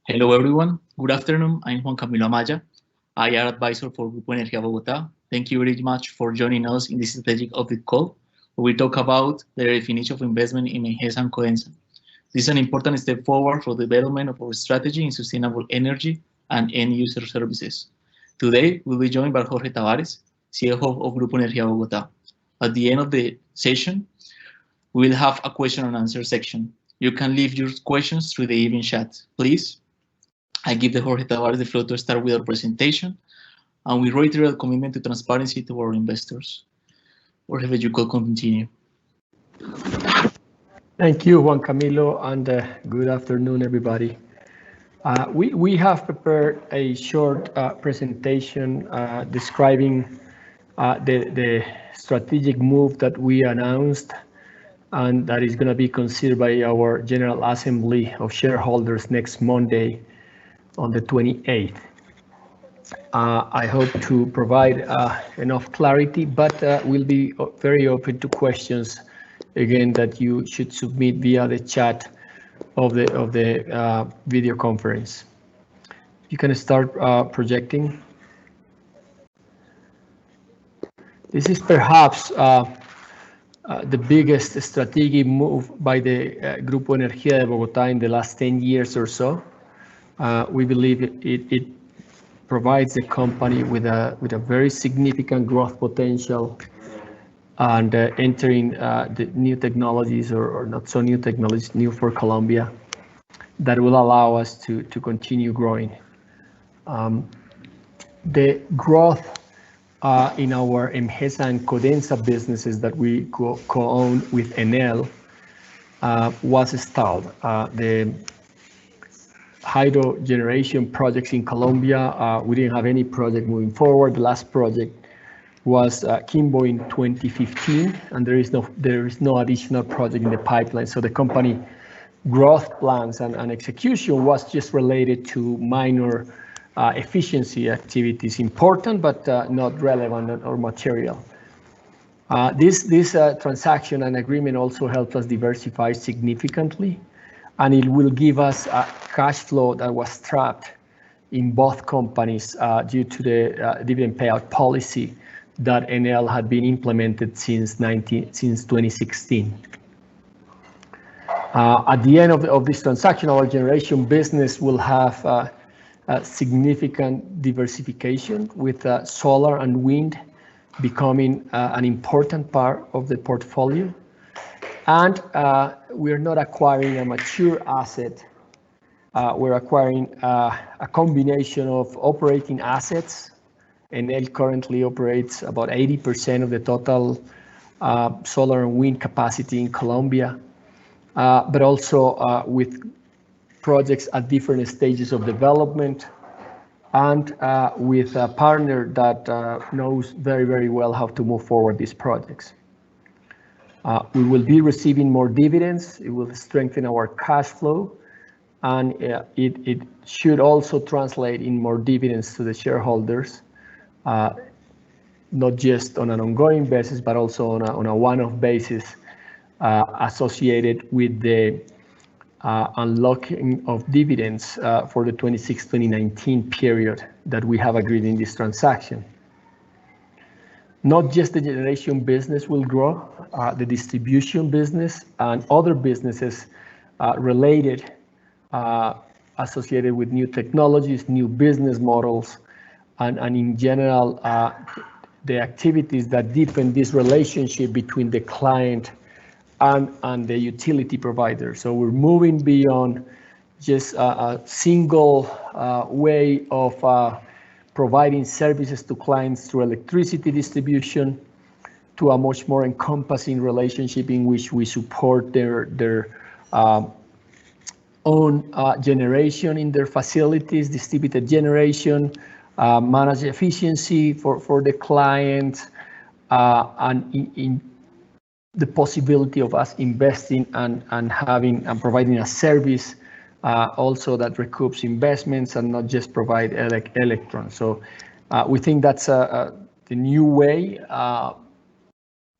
Hello everyone, good afternoon. I'm Juan Camilo Amaya, IR advisor for Grupo Energía Bogotá. Thank you very much for joining us in this strategic update call, where we talk about the definition of investment in INGLÉS and Codensa. This is an important step forward for the development of our strategy in sustainable energy and end user services. Today, we'll be joined by Jorge Tavares, CFO of Grupo Energía Bogotá. At the end of the session, we will have a question and answer section. You can leave your questions through the event chat. Please, I give the Jorge Tavares the floor to start with our presentation, and we reiterate our commitment to transparency to our investors. Jorge, you could continue. Thank you, Juan Camilo, and good afternoon, everybody. We have prepared a short presentation describing the strategic move that we announced and that is going to be considered by our General Assembly of Shareholders next Monday on the 28th. I hope to provide enough clarity, but we'll be very open to questions, again, that you should submit via the chat of the video conference. You can start projecting. This is perhaps the biggest strategic move by the Grupo Energía de Bogotá in the last 10 years or so. We believe it provides the company with a very significant growth potential and entering the new technologies or not so new technologies, new for Colombia, that will allow us to continue growing. The growth in our INGLÉS and Codensa businesses that we co-own with Enel was stalled. The hydro generation projects in Colombia, we didn't have any project moving forward. The last project was Kimbo in 2015, and there is no additional project in the pipeline. So the company growth plans and execution was just related to minor efficiency activities, important but not relevant or material. This transaction and agreement also helped us diversify significantly, and it will give us a cash flow that was trapped in both companies due to the dividend payout policy that Enel had been implemented since 2016. At the end of this transaction, our generation business will have a significant diversification, with solar and wind becoming an important part of the portfolio. And we're not acquiring a mature asset. We're acquiring a combination of operating assets. Enel currently operates about 80% of the total solar and wind capacity in Colombia, but also with projects at different stages of development, and with a partner that knows very, very well how to move forward these projects. We will be receiving more dividends. It will strengthen our cash flow, and it should also translate in more dividends to the shareholders, not just on an ongoing basis, but also on a one-off basis associated with the unlocking of dividends for the 2019 period that we have agreed in this transaction. Not just the generation business will grow, the distribution business and other businesses related, associated with new technologies, new business models, and in general, the activities that deepen this relationship between the client and the utility provider. So we're moving beyond just a single way of providing services to clients through electricity distribution, to a much more encompassing relationship in which we support their own generation in their facilities, distributed generation, manage efficiency for the client, and in the possibility of us investing and having and providing a service also that recoups investments and not just provide electrons. So we think that's the new way.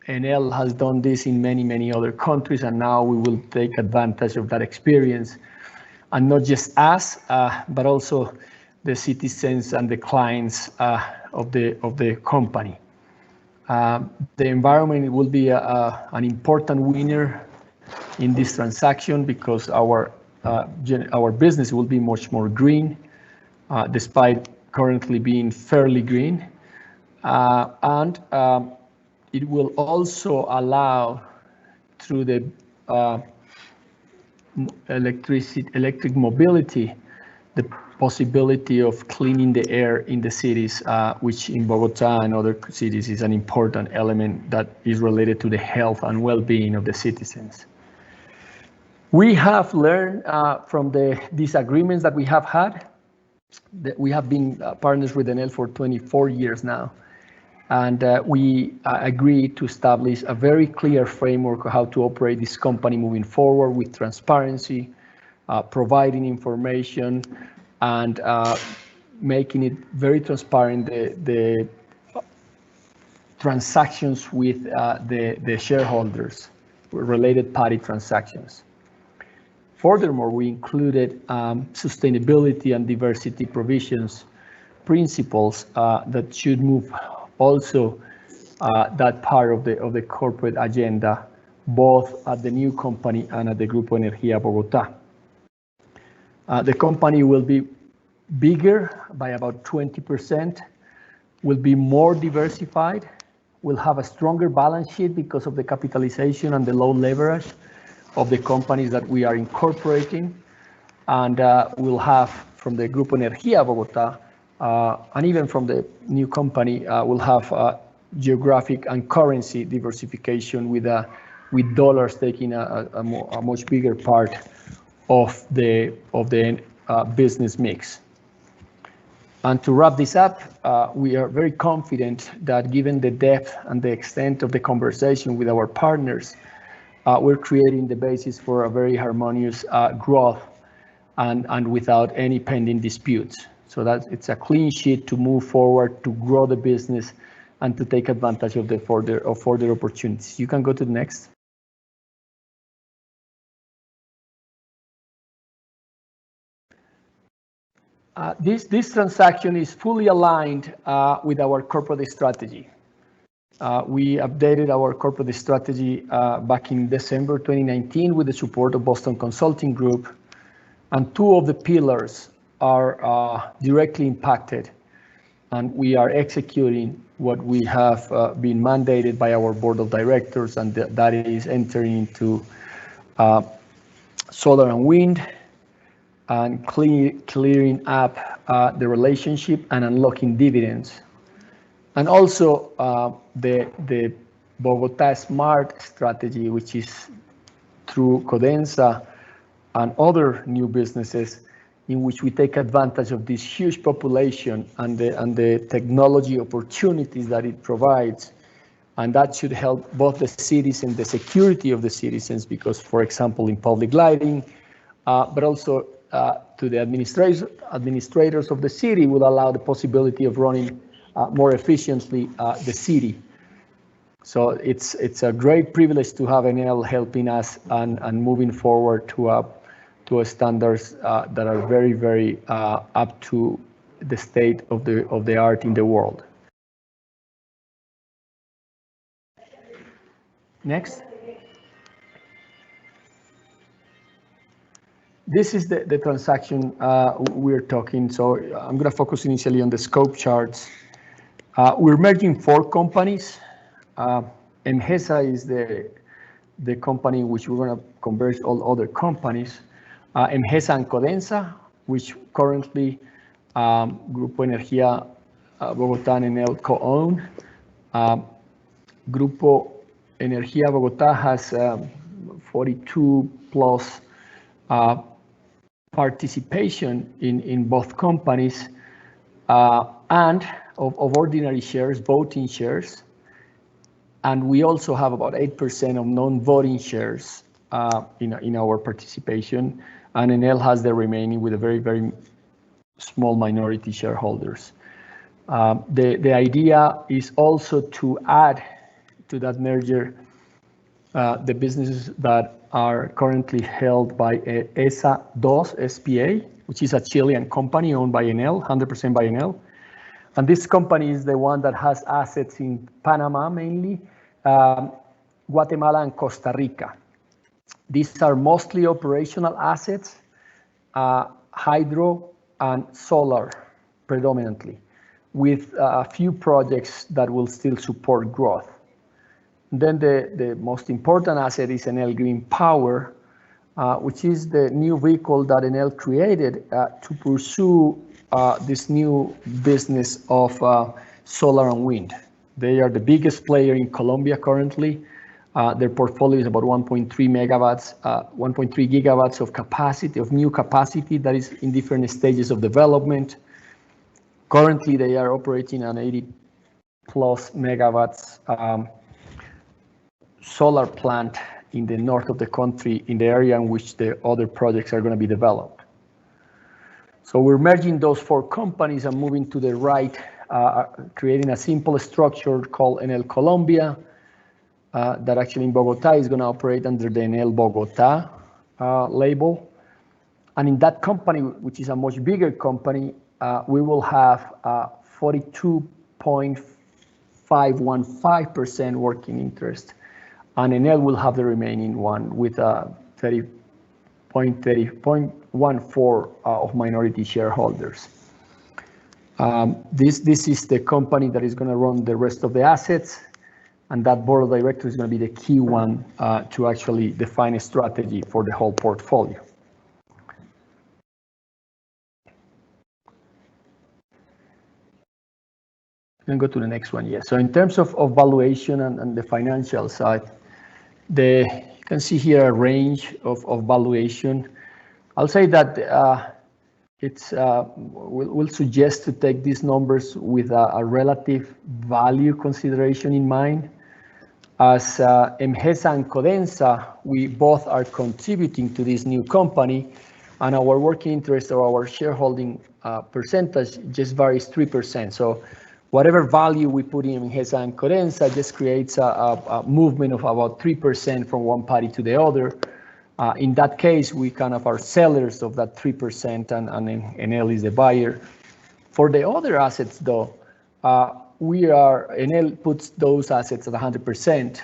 Enel has done this in many other countries, and now we will take advantage of that experience and not just us, but also the citizens and the clients of the company. The environment will be an important winner in this transaction because our business will be much more green, despite currently being fairly green, and it will also allow, through the electric mobility, the possibility of cleaning the air in the cities, which in Bogota and other cities is an important element that is related to the health and well-being of the citizens. We have learned from the disagreements that we have had, that we have been partners with Enel for 24 years now. And we agreed to establish a very clear framework of how to operate this company moving forward with transparency, providing information, and making it very transparent, the transactions with the shareholders, related party transactions. Furthermore, we included sustainability and diversity provisions, principles that should move also that part of the corporate agenda, both at the new company and at the Grupo Energía Bogotá. The company will be bigger by about 20%, will be more diversified, will have a stronger balance sheet because of the capitalization and the low leverage of the companies that we are incorporating, and we'll have, from the Grupo Energía Bogotá, and even from the new company, we'll have geographic and currency diversification with dollars taking a much bigger part of the business mix. And to wrap this up, we are very confident that given the depth and the extent of the conversation with our partners, we're creating the basis for a very harmonious growth and without any pending disputes. So that it's a clean sheet to move forward, to grow the business, and to take advantage of further opportunities. You can go to the next. This transaction is fully aligned with our corporate strategy. We updated our corporate strategy back in December 2019 with the support of Boston Consulting Group, and two of the pillars are directly impacted, and we are executing what we have been mandated by our board of directors, and that is entering into solar and wind, and clearing up the relationship and unlocking dividends. And also the Bogota Smart strategy, which is through Codensa and other new businesses, in which we take advantage of this huge population and the technology opportunities that it provides. And that should help both the cities and the security of the citizens, because, for example, in public lighting, but also to the administrators of the city, will allow the possibility of running more efficiently the city. So it's a great privilege to have Enel helping us and moving forward to standards that are very, very up to the state of the art in the world. Next. This is the transaction we're talking. So I'm going to focus initially on the scope charts. We're merging 4 companies. EMGESA is the company in which we're going to converge all other companies. EMGESA and Codensa, which currently Grupo Energía Bogotá and Enel co-own. Grupo Energía Bogotá has 42 plus participation in both companies, and of ordinary shares, voting shares. And we also have about 8% of non-voting shares in our participation. And Enel has the remaining with a very, very small minority shareholders. The idea is also to add to that merger the businesses that are currently held by ESA 2 SPA, which is a Chilean company owned by Enel, 100% by Enel. And this company is the one that has assets in Panama mainly, Guatemala and Costa Rica. These are mostly operational assets, hydro and solar predominantly, with a few projects that will still support growth. Then the most important asset is Enel Green Power, which is the new vehicle that Enel created to pursue this new business of solar and wind. They are the biggest player in Colombia currently. Their portfolio is about 1.3 megawatts, 1.3 gigawatts of capacity, of new capacity that is in different stages of development. Currently, they are operating an 80 plus megawatts solar plant in the north of the country, in the area in which the other projects are going to be developed. So we're merging those four companies and moving to the right, creating a simple structure called Enel Colombia, that actually in Bogota is going to operate under the Enel Bogota label. And in that company, which is a much bigger company, we will have 42.515% working interest, and Enel will have the remaining one with 30.14 of minority shareholders. This is the company that is going to run the rest of the assets, and that board of directors is going to be the key one to actually define a strategy for the whole portfolio. Then go to the next one. Yes. So in terms of valuation and the financial side, you can see here a range of valuation. I'll say that we'll suggest to take these numbers with a relative value consideration in mind. As INGLÉS and Codensa, we both are contributing to this new company, and our working interest or our shareholding percentage just varies 3%. So whatever value we put in INGLÉS and Codensa just creates a movement of about 3% from one party to the other. In that case, we kind of are sellers of that 3%, and Enel is the buyer. For the other assets, though, Enel puts those assets at 100%.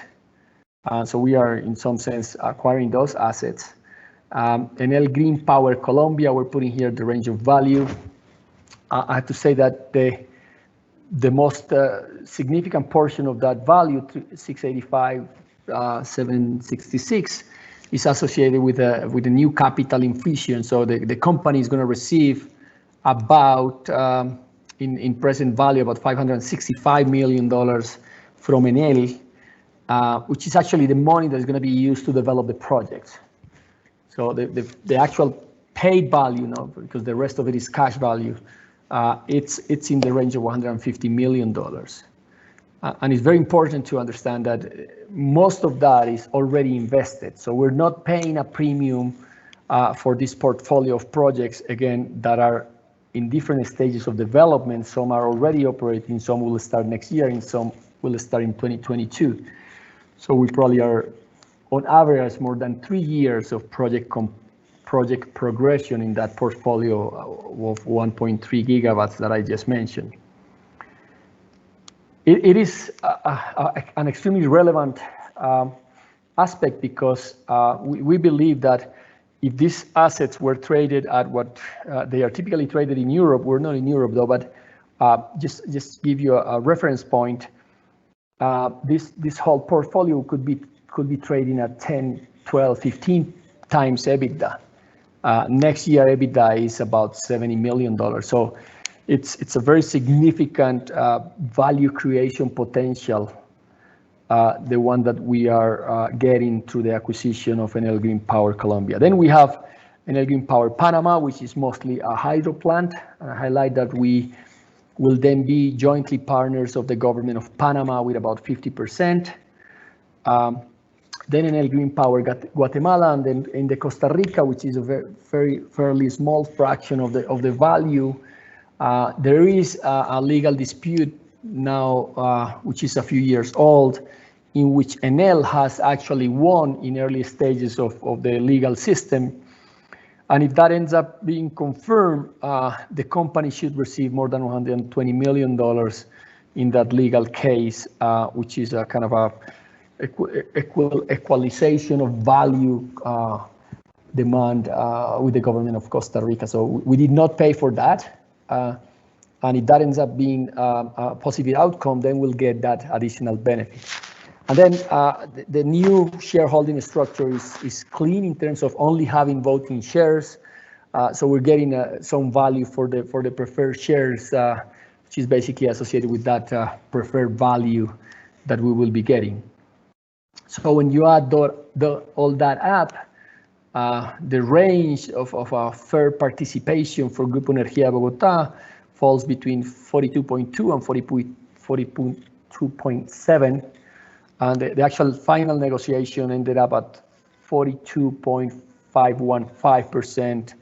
So we are, in some sense, acquiring those assets. Enel Green Power Colombia, we're putting here the range of value. I have to say that the most significant portion of that value, 685,766, is associated with a new capital infusion. So the company is going to receive about, in present value, about $565 million from Enel, which is actually the money that's going to be used to develop the projects. So the actual paid value, because the rest of it is cash value, it's in the range of $150 million. And it's very important to understand that most of that is already invested. So we're not paying a premium for this portfolio of projects, again, that are in different stages of development. Some are already operating, some will start next year, and some will start in 2022. So we probably are, on average, more than 3 years of project progression in that portfolio of 1.3 gigawatts that I just mentioned. It is an extremely relevant aspect because we believe that if these assets were traded at what they are typically traded in Europe, we're not in Europe though, but just give you a reference point, this whole portfolio could be trading at 10, 12, 15 times EBITDA. Next year, EBITDA is about $70 million. So it's a very significant value creation potential, the one that we are getting through the acquisition of Enel Green Power Colombia. Then we have Enel Green Power Panama, which is mostly a hydro plant. And I highlight that we will then be jointly partners of the government of Panama with about 50%. Then Enel Green Power Guatemala, and then in the Costa Rica, which is a fairly small fraction of the value. There is a legal dispute now, which is a few years old, in which Enel has actually won in early stages of the legal system. And if that ends up being confirmed, the company should receive more than $120 million in that legal case, which is a kind of a equalization of value demand with the government of Costa Rica. So we did not pay for that. And if that ends up being a positive outcome, then we'll get that additional benefit. And then the new shareholding structure is clean in terms of only having voting shares. So we're getting some value for the preferred shares, which is basically associated with that preferred value that we will be getting. So when you add all that up, the range of fair participation for Grupo Energía Bogotá falls between 42.2 and 42.7. And the actual final negotiation ended up at 42.515%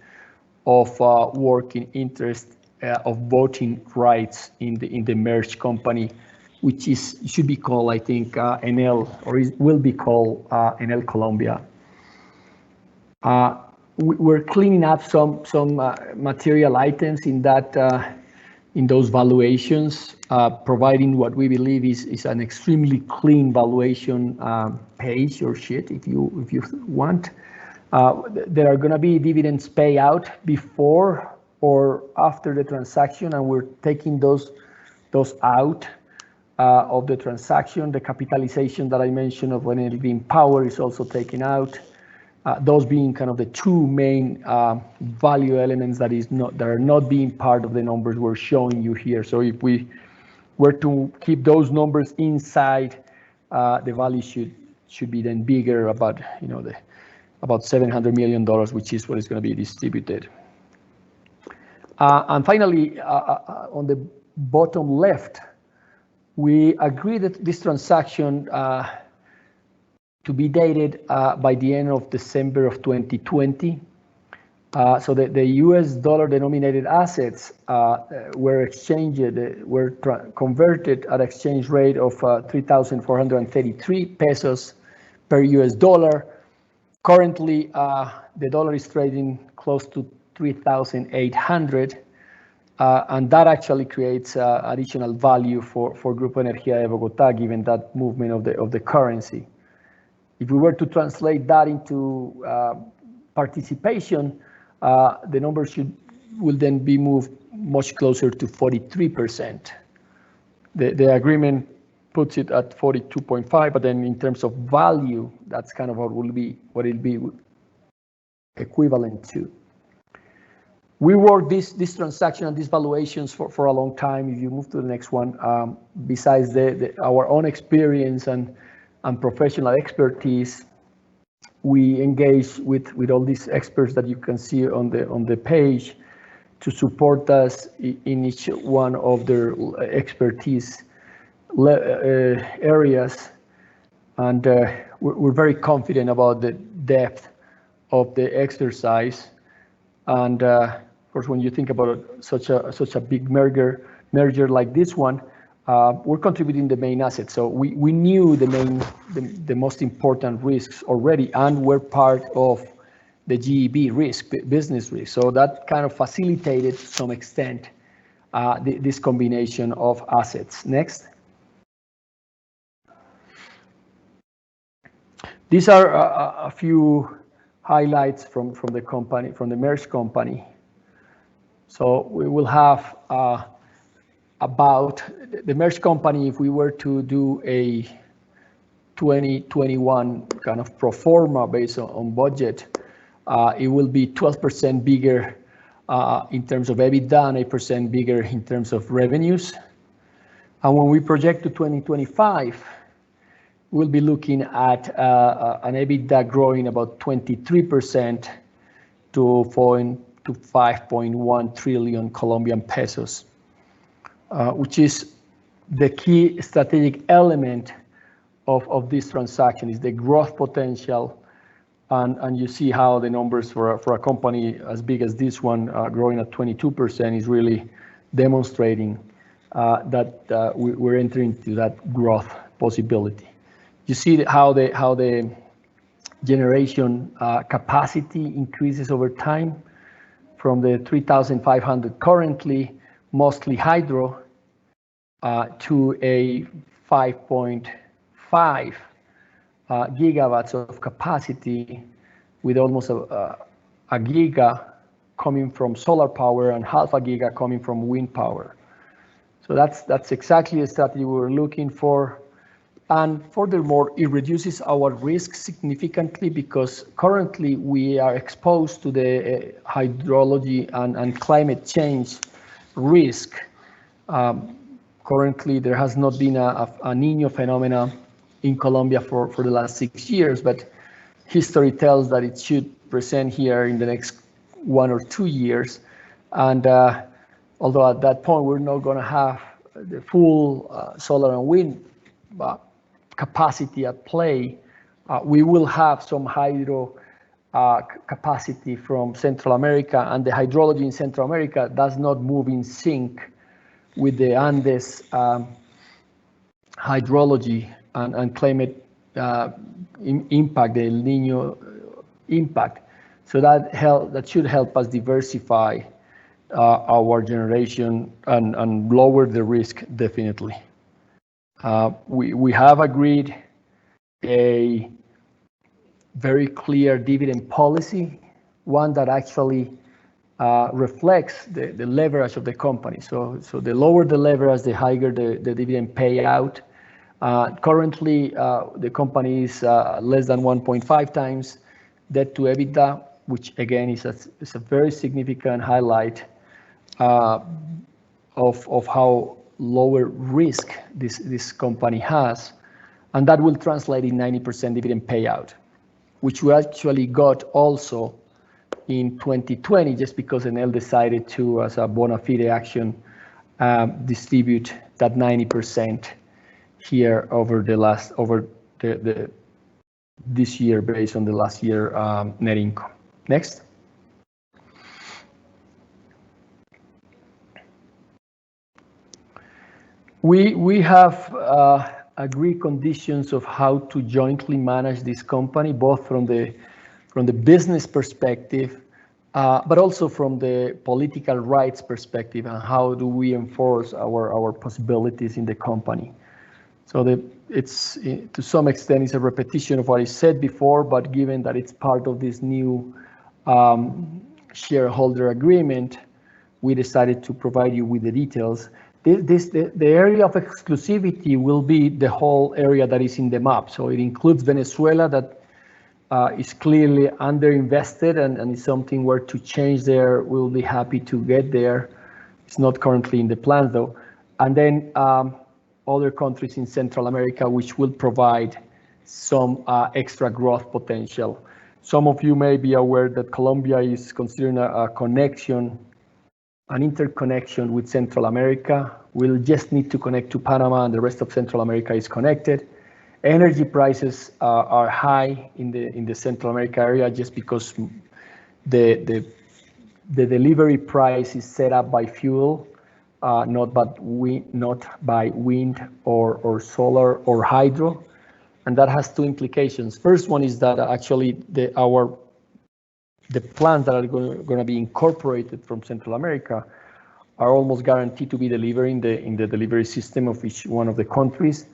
of working interest of voting rights in the merged company, which should be called, I think, Enel, or will be called Enel Colombia. We're cleaning up some material items in that in those valuations, providing what we believe is an extremely clean valuation page or sheet, if you want. There are going to be dividends payout before or after the transaction, and we're taking those out of the transaction. The capitalization that I mentioned of Enel Green Power is also taken out. Those being kind of the two main value elements that are not being part of the numbers we're showing you here. So if we were to keep those numbers inside, the value should be then bigger, about about $700 million, which is what is going to be distributed. And finally, on the bottom left, we agree that this transaction to be dated by the end of December of 2020. So the US dollar denominated assets were converted at exchange rate of 3,433 pesos per US dollar. Currently, the dollar is trading close to 3,800, and that actually creates additional value for Grupo Energía de Bogotá, given that movement of the currency. If we were to translate that into participation, the number will then be moved much closer to 43%. The agreement puts it at 42.5, but then in terms of value, that's kind of what it'll be equivalent to. We worked this transaction and these valuations for a long time. If you move to the next one, besides our own experience and professional expertise, we engage with all these experts that you can see on the page to support us in each one of their expertise areas, and we're very confident about the depth of the exercise. And of course, when you think about such a big merger like this one, we're contributing the main assets. So we knew the most important risks already, and we're part of the GEB risk, business risk. So that kind of facilitated to some extent this combination of assets. Next. These are a few highlights from the company, from the merged company. So we will have about the merged company, if we were to do a 2021 kind of pro forma based on budget, it will be 12% bigger in terms of EBITDA and 8% bigger in terms of revenues. And when we project to 2025, we'll be looking at an EBITDA growing about 23% to 5.1 trillion Colombian pesos, which is the key strategic element of this transaction, is the growth potential. And you see how the numbers for a company as big as this one growing at 22% is really demonstrating that we're entering into that growth possibility. You see how the generation capacity increases over time from the 3,500 currently, mostly hydro, to a 5.5 gigawatts of capacity, with almost a giga coming from solar power and half a giga coming from wind power. So that's exactly the strategy we were looking for. And furthermore, it reduces our risk significantly, because currently we are exposed to the hydrology and climate change risk. Currently, there has not been a Niño phenomena in Colombia for the last 6 years, but history tells that it should present here in the next 1 or 2 years. And although at that point we're not going to have the full solar and wind capacity at play, we will have some hydro capacity from Central America, and the hydrology in Central America does not move in sync with the Andes hydrology and climate impact, the El Niño impact. So that should help us diversify our generation and lower the risk, definitely. We have agreed a very clear dividend policy, one that actually reflects the leverage of the company. So the lower the leverage, the higher the dividend payout. Currently, the company is less than 1.5 times debt to EBITDA, which again is a very significant highlight of how lower risk this company has, and that will translate in 90% dividend payout, which we actually got also in 2020, just because Enel decided to, as a bona fide action, distribute that 90% here over this year based on the last year net income. Next. We have agreed conditions of how to jointly manage this company, both from the business perspective, but also from the political rights perspective, and how do we enforce our possibilities in the company. So it's to some extent it's a repetition of what I said before, but given that it's part of this new shareholder agreement, we decided to provide you with the details. The area of exclusivity will be the whole area that is in the map. So it includes Venezuela, that is clearly underinvested, and is something where to change there. We'll be happy to get there. It's not currently in the plan though. And then other countries in Central America, which will provide some extra growth potential. Some of you may be aware that Colombia is considering an interconnection with Central America. We'll just need to connect to Panama, and the rest of Central America is connected. Energy prices are high in the Central America area, just because the delivery price is set up by fuel, not by wind or solar or hydro. And that has two implications. First one is that actually the plants that are going to be incorporated from Central America are almost guaranteed to be delivered in the delivery system of each one of the countries.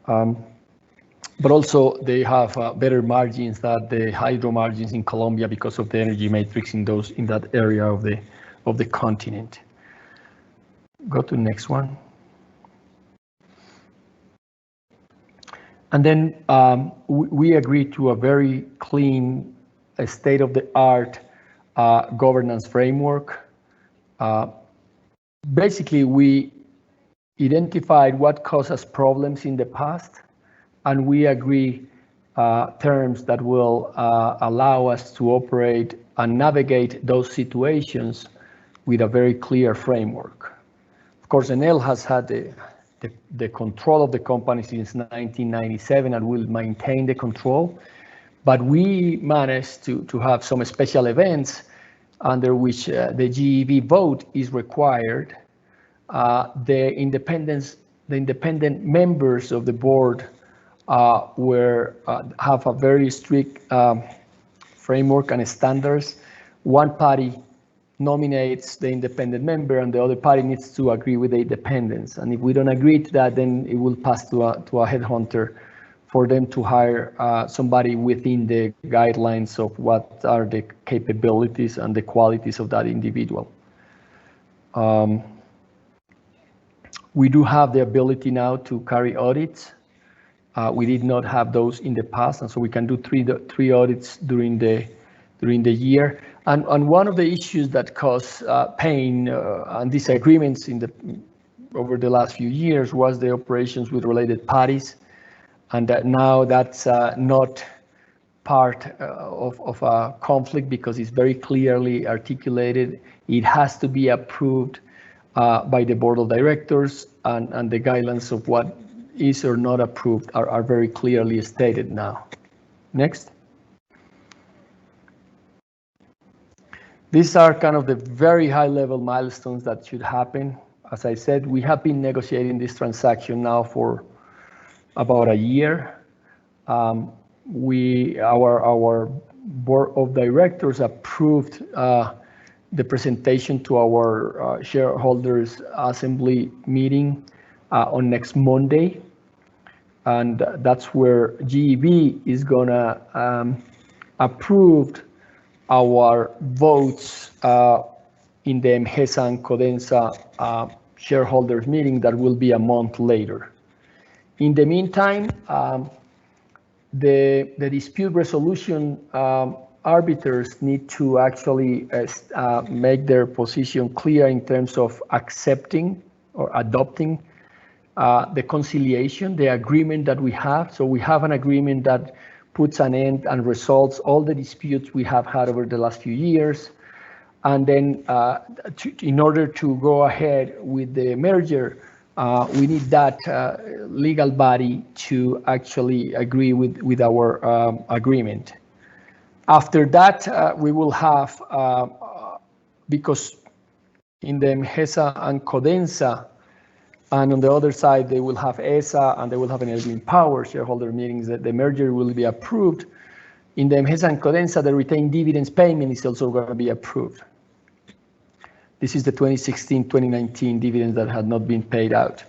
But also they have better margins than the hydro margins in Colombia, because of the energy matrix in that area of the continent. Go to the next one. And then we agreed to a very clean, state-of-the-art governance framework. Basically, we identified what caused us problems in the past, and we agree terms that will allow us to operate and navigate those situations with a very clear framework. Of course, Enel has had the control of the company since 1997 and will maintain the control. But we managed to have some special events under which the GEV vote is required. The independent members of the board where have a very strict framework and standards. One party nominates the independent member and the other party needs to agree with the independence. And if we don't agree to that, then it will pass to a headhunter for them to hire somebody within the guidelines of what are the capabilities and the qualities of that individual. We do have the ability now to carry audits. We did not have those in the past, and so we can do three audits during the year. And one of the issues that caused pain and disagreements over the last few years was the operations with related parties, and now that's not part of a conflict because it's very clearly articulated. It has to be approved by the board of directors, and the guidelines of what is or not approved are very clearly stated now. Next. These are kind of the very high level milestones that should happen. As I said, we have been negotiating this transaction now for about a year. Our board of directors approved the presentation to our shareholders assembly meeting on next Monday, and that's where GEB is gonna approve our votes in the INGLÉS and CODENSA shareholders meeting that will be a month later. In the meantime, the dispute resolution arbiters need to actually make their position clear in terms of accepting or adopting the conciliation, the agreement that we have. So we have an agreement that puts an end and resolves all the disputes we have had over the last few years. And then in order to go ahead with the merger, we need that legal body to actually agree with our agreement. After that, we will have, because in the INGLÉS and CODENSA, and on the other side, they will have ESA and they will have enabling power shareholder meetings, that the merger will be approved. In the INGLÉS and CODENSA, the retained dividends payment is also going to be approved. This is the 2016-2019 dividends that had not been paid out.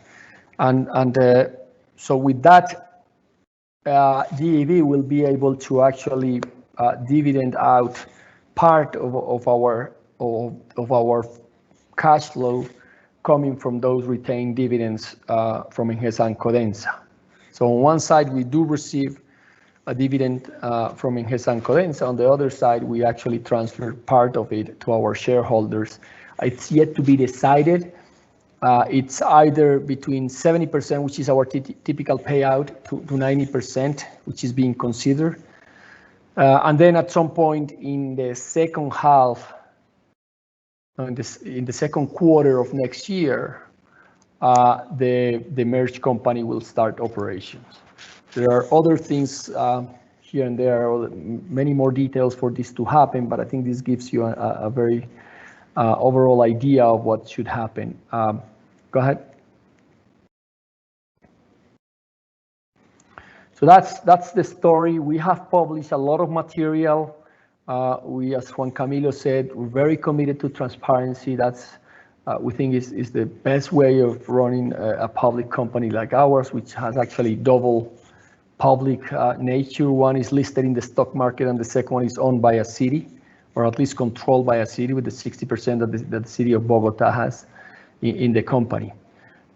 And so with that, GEB will be able to actually dividend out part of our cash flow coming from those retained dividends from INGLÉS and CODENSA. So on one side, we do receive a dividend from INGLÉS and CODENSA. On the other side, we actually transfer part of it to our shareholders. It's yet to be decided. It's either between 70%, which is our typical payout, to 90%, which is being considered. And then at some point in the second half, in the second quarter of next year, the merged company will start operations. There are other things here and there, many more details for this to happen, but I think this gives you a very overall idea of what should happen. Go ahead. So that's the story. We have published a lot of material. We, as Juan Camilo said, we're very committed to transparency. That's we think is the best way of running a public company like ours, which has actually double public nature. One is listed in the stock market, and the second one is owned by a city, or at least controlled by a city, with the 60% that the city of Bogota has in the company.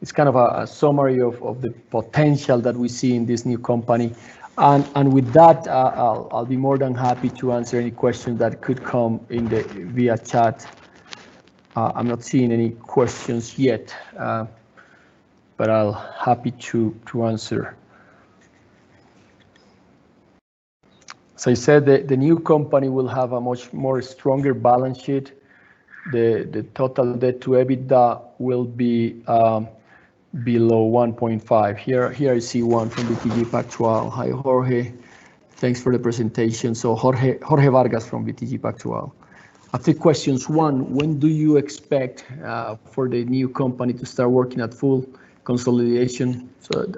It's kind of a summary of the potential that we see in this new company. And with that, I'll be more than happy to answer any questions that could come in via chat. I'm not seeing any questions yet, but I'll happy to answer. As I said, the new company will have a much more stronger balance sheet. The total debt to EBITDA will be below 1.5. Here I see one from BTG Pactual. Hi, Jorge. Thanks for the presentation. So Jorge Vargas from BTG Pactual. A few questions. One, when do you expect for the new company to start working at full consolidation? So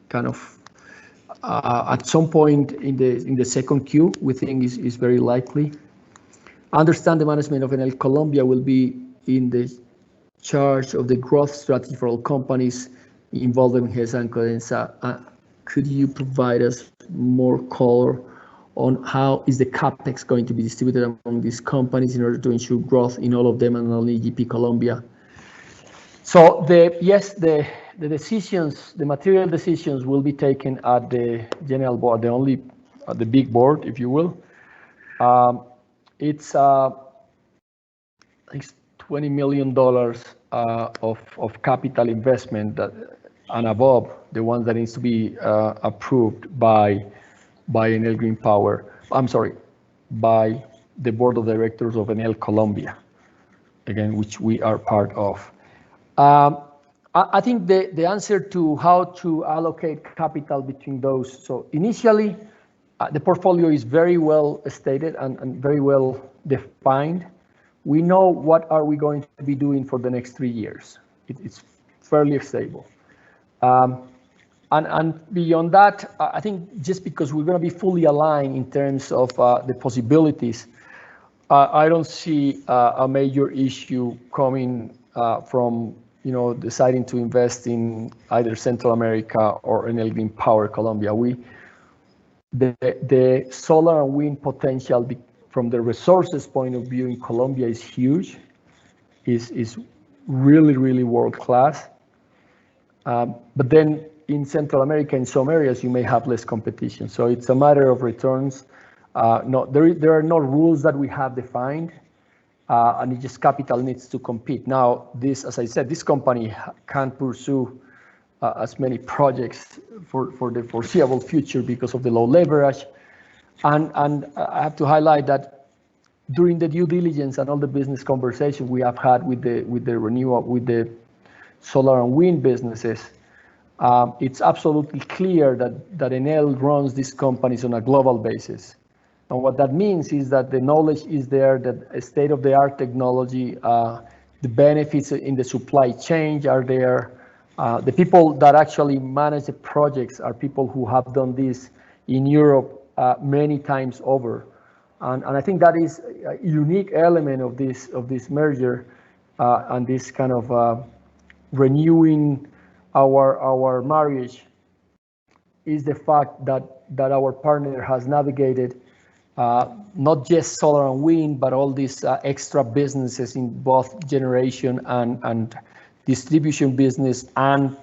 kind of at some point in the second Q, we think is very likely. Understand the management of Enel Colombia will be in the charge of the growth strategy for all companies involved in HESA and CODENSA. Could you provide us more color on how is the CapEx going to be distributed among these companies in order to ensure growth in all of them and only GP Colombia? So the decisions, the material decisions will be taken at the general board, the big board, if you will. It's $20 million of capital investment that, and above the ones that needs to be approved by Enel Green Power. I'm sorry, by the board of directors of Enel Colombia, again, which we are part of. I think the answer to how to allocate capital between those. So initially, the portfolio is very well stated and very well defined. We know what are we going to be doing for the next 3 years. It's fairly stable. And beyond that, I think just because we're going to be fully aligned in terms of the possibilities, I don't see a major issue coming from deciding to invest in either Central America or Enel Green Power Colombia. The solar and wind potential from the resources point of view in Colombia is huge, is really, really world class. But then in Central America, in some areas, you may have less competition. So it's a matter of returns. There are no rules that we have defined, and it just capital needs to compete. Now, as I said, this company can't pursue as many projects for the foreseeable future because of the low leverage. And I have to highlight that during the due diligence and all the business conversations we have had with the solar and wind businesses, it's absolutely clear that Enel runs these companies on a global basis. And what that means is that the knowledge is there, that state-of-the-art technology, the benefits in the supply chain are there. The people that actually manage the projects are people who have done this in Europe many times over. And I think that is a unique element of this merger and this kind of renewing our marriage is the fact that our partner has navigated not just solar and wind, but all these extra businesses in both generation and distribution business and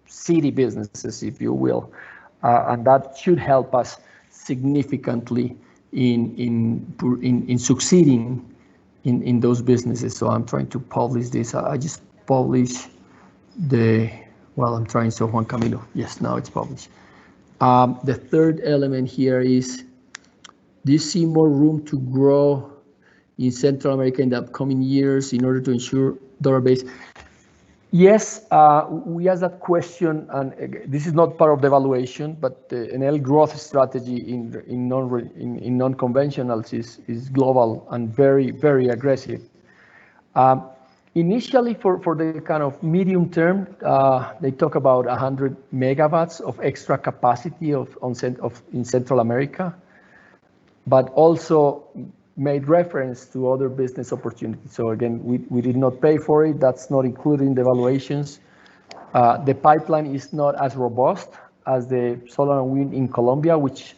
city businesses, if you will. And that should help us significantly in succeeding in those businesses. So I'm trying to publish this. I just published I'm trying, so Juan Camilo. Yes, now it's published. The third element here is, do you see more room to grow in Central America in the upcoming years in order to ensure dollar base? Yes, we asked that question, and this is not part of the evaluation, but the Enel growth strategy in non-conventionals is global and very, very aggressive. Initially, for the kind of medium term, they talk about 100 megawatts of extra capacity in Central America, but also made reference to other business opportunities. So again, we did not pay for it. That's not included in the evaluations. The pipeline is not as robust as the solar and wind in Colombia, which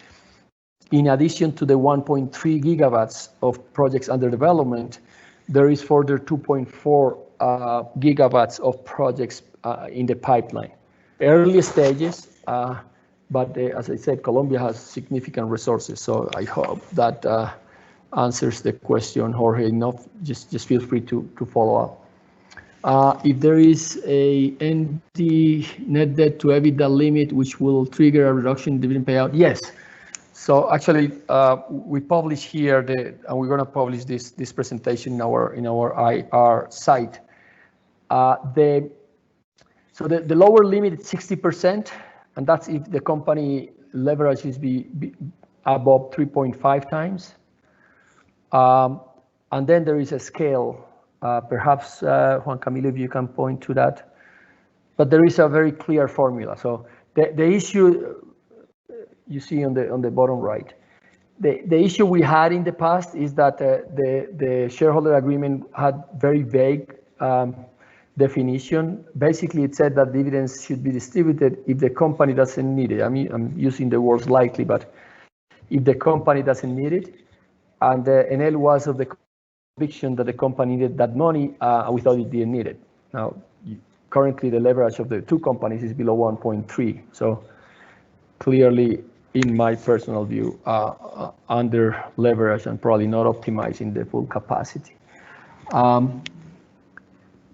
in addition to the 1.3 gigawatts of projects under development, there is further 2.4 gigawatts of projects in the pipeline. Early stages, but as I said, Colombia has significant resources. So I hope that answers the question, Jorge. Enough, just feel free to follow up. If there is a net debt to EBITDA limit which will trigger a reduction in dividend payout, yes. So actually, we publish here and we're going to publish this presentation in our IR site. So the lower limit is 60%, and that's if the company leverage is be above 3.5 times. And then there is a scale. Perhaps Juan Camilo, if you can point to that. But there is a very clear formula. So the issue you see on the bottom right. The issue we had in the past is that the shareholder agreement had very vague definition. Basically, it said that dividends should be distributed if the company doesn't need it. I mean, I'm using the words likely, but if the company doesn't need it, and Enel was of the conviction that the company needed that money, we thought it didn't need it. Now, currently the leverage of the two companies is below 1.3. So clearly, in my personal view, under leverage and probably not optimizing the full capacity.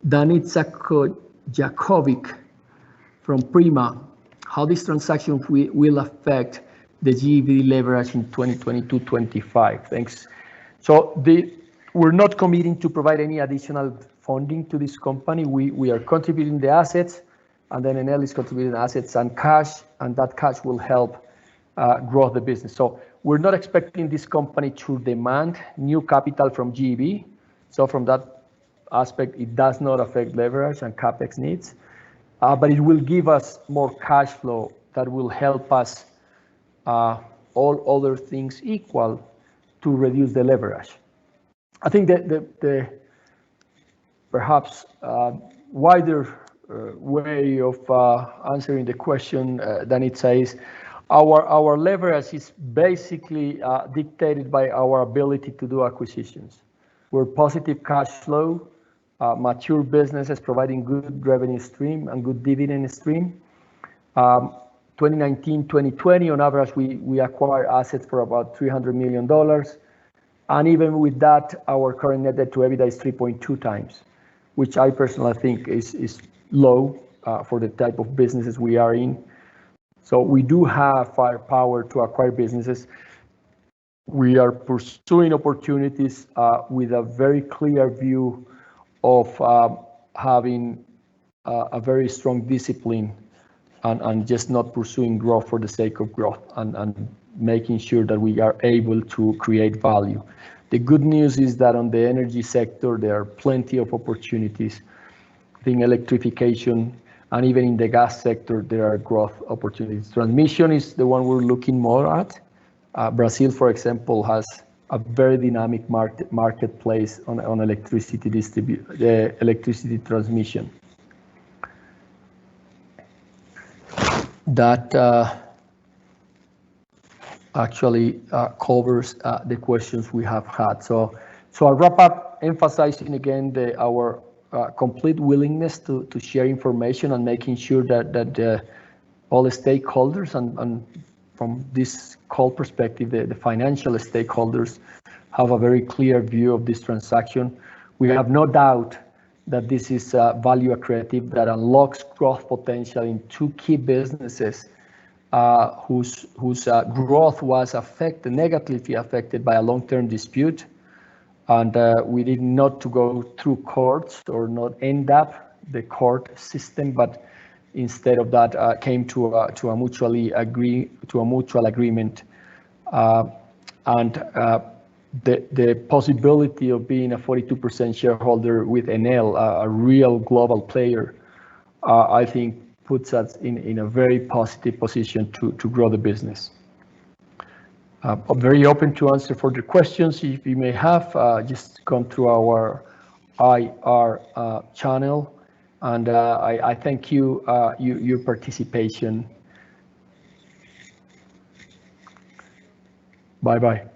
Danica Jakovic from Prima, how this transaction will affect the GEV leverage in 2022-25. Thanks. So we're not committing to provide any additional funding to this company. We are contributing the assets, and then Enel is contributing assets and cash, and that cash will help grow the business. So we're not expecting this company to demand new capital from GEV. So from that aspect, it does not affect leverage and CapEx needs, but it will give us more cash flow that will help us, all other things equal, to reduce the leverage. I think that the perhaps wider way of answering the question, Danica, is our leverage is basically dictated by our ability to do acquisitions. We're positive cash flow, mature businesses providing good revenue stream and good dividend stream. 2019, 2020, on average, we acquired assets for about $300 million. And even with that, our current net debt to EBITDA is 3.2 times, which I personally think is low for the type of businesses we are in. So we do have firepower to acquire businesses. We are pursuing opportunities with a very clear view of having a very strong discipline and just not pursuing growth for the sake of growth and making sure that we are able to create value. The good news is that on the energy sector, there are plenty of opportunities. I think electrification, and even in the gas sector, there are growth opportunities. Transmission is the one we're looking more at. Brazil, for example, has a very dynamic marketplace on electricity electricity transmission. That actually covers the questions we have had. So I'll wrap up emphasizing again our complete willingness to share information and making sure that all the stakeholders and from this call perspective, the financial stakeholders have a very clear view of this transaction. We have no doubt that this is value accretive, that unlocks growth potential in two key businesses whose growth was negatively affected by a long-term dispute. And we did not to go through courts or not end up the court system, but instead of that came to a mutual agreement. The possibility of being a 42% shareholder with Enel, a real global player, I think puts us in a very positive position to grow the business. I'm very open to answer further questions if you may have. Just come through our IR channel, and I thank you your participation. Bye bye.